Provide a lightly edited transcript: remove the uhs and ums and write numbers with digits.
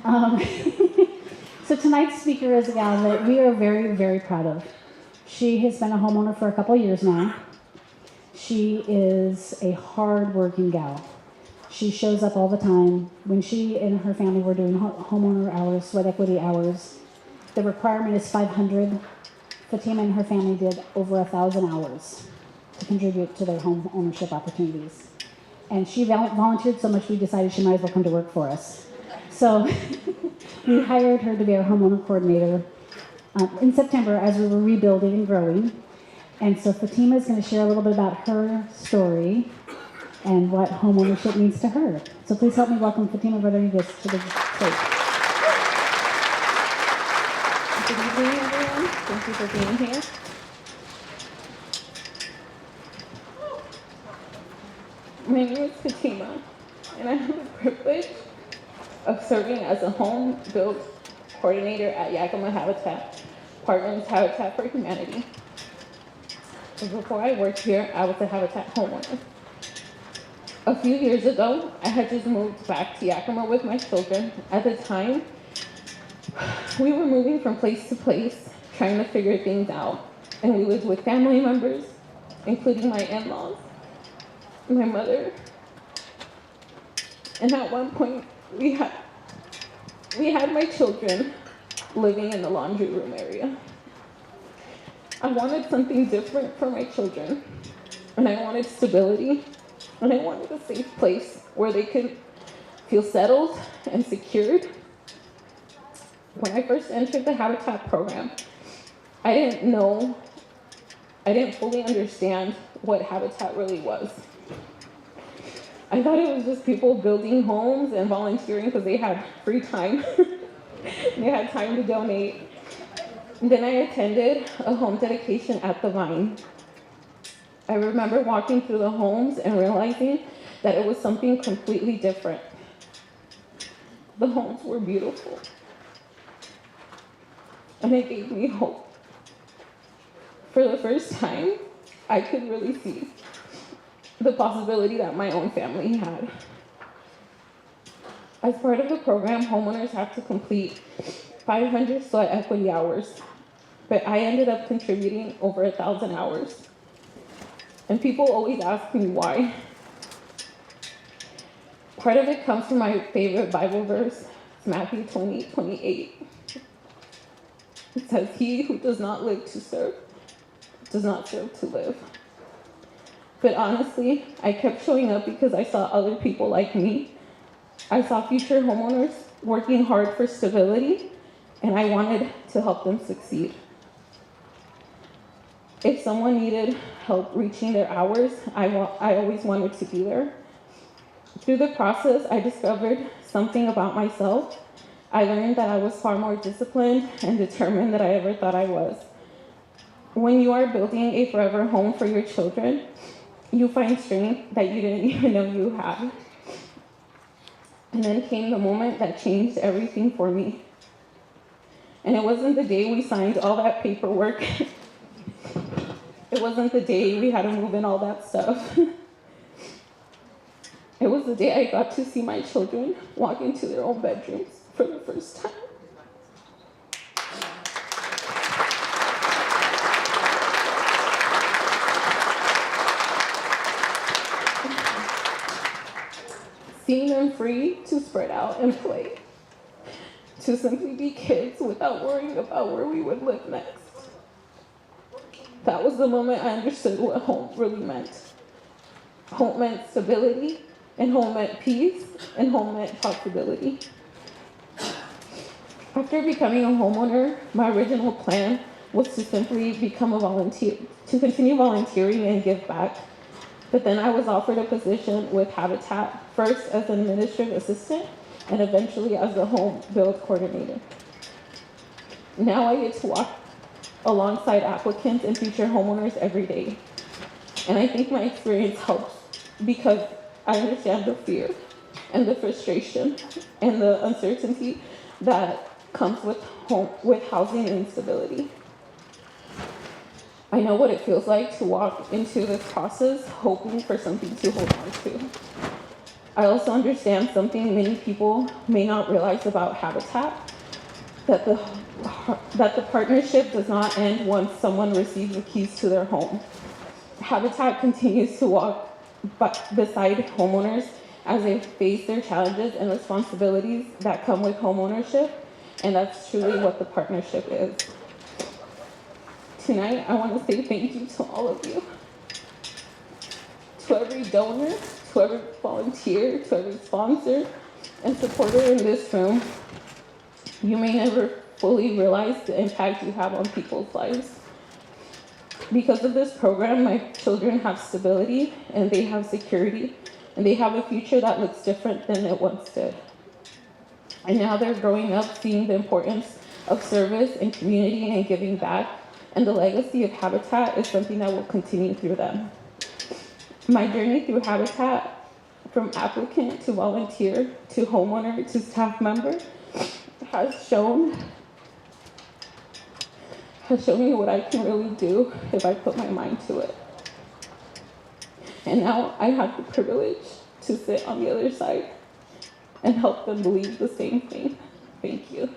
Um, so tonight's speaker is a gal that we are very, very proud of. She has been a homeowner for a couple of years now. She is a hard-working gal. She shows up all the time. When she and her family were doing homeowner hours, sweat equity hours, the requirement is 500. Fatima and her family did over 1,000 hours to contribute to their home ownership opportunities. And she volunteered so much we decided she might as well come to work for us. So we hired her to be our homeowner coordinator in September as we were rebuilding and growing. And so Fatima is going to share a little bit about her story and what homeownership means to her. So please help me welcome Fatima Rodriguez to the stage. Good evening, everyone. Thank you for being here. My name is Fatima, and I have the privilege of serving as a home build coordinator at Yakima Habitat, Partners Habitat for Humanity. But before I worked here, I was a Habitat homeowner. A few years ago, I had just moved back to Yakima with my children. At the time, we were moving from place to place, trying to figure things out. And we lived with family members, including my in-laws, my mother. And at one point, we had my children living in the laundry room area. I wanted something different for my children, and I wanted stability, and I wanted a safe place where they could feel settled and secured. When I first entered the Habitat program, I didn't fully understand what Habitat really was. I thought it was just people building homes and volunteering because they had free time. They had time to donate. And then I attended a home dedication at the Vine. I remember walking through the homes and realizing that it was something completely different. The homes were beautiful. And it gave me hope. For the first time, I could really see the possibility that my own family had. As part of the program, homeowners have to complete 500 sweat equity hours, but I ended up contributing over 1,000 hours. And people always ask me why. Part of it comes from my favorite Bible verse, it's Matthew 20:28. It says, "He who does not live to serve, does not serve to live." But honestly, I kept showing up because I saw other people like me. I saw future homeowners working hard for stability, and I wanted to help them succeed. If someone needed help reaching their hours, I always wanted to be there. Through the process, I discovered something about myself. I learned that I was far more disciplined and determined than I ever thought I was. When you are building a forever home for your children, you find strength that you didn't even know you had. And then came the moment that changed everything for me. And it wasn't the day we signed all that paperwork. It wasn't the day we had to move in all that stuff. It was the day I got to see my children walk into their own bedrooms for the first time. Seeing them free to spread out and play, to simply be kids without worrying about where we would live next. That was the moment I understood what home really meant. Home meant stability, and home meant peace, and home meant possibility. After becoming a homeowner, my original plan was to simply become a volunteer, to continue volunteering and give back. But then I was offered a position with Habitat, first as an administrative assistant, and eventually as the home build coordinator. Now I get to walk alongside applicants and future homeowners every day. And I think my experience helps because I understand the fear and the frustration and the uncertainty that comes with housing instability. I know what it feels like to walk into this process hoping for something to hold on to. I also understand something many people may not realize about Habitat, that the partnership does not end once someone receives the keys to their home. Habitat continues to walk beside homeowners as they face their challenges and responsibilities that come with homeownership, and that's truly what the partnership is. Tonight, I want to say thank you to all of you, to every donor, to every volunteer, to every sponsor and supporter in this room. You may never fully realize the impact you have on people's lives. Because of this program, my children have stability, and they have security, and they have a future that looks different than it once did. And now they're growing up seeing the importance of service and community and giving back, and the legacy of Habitat is something that will continue through them. My journey through Habitat, from applicant to volunteer to homeowner to staff member, has shown me what I can really do if I put my mind to it. And now I have the privilege to sit on the other side and help them believe the same thing. Thank you.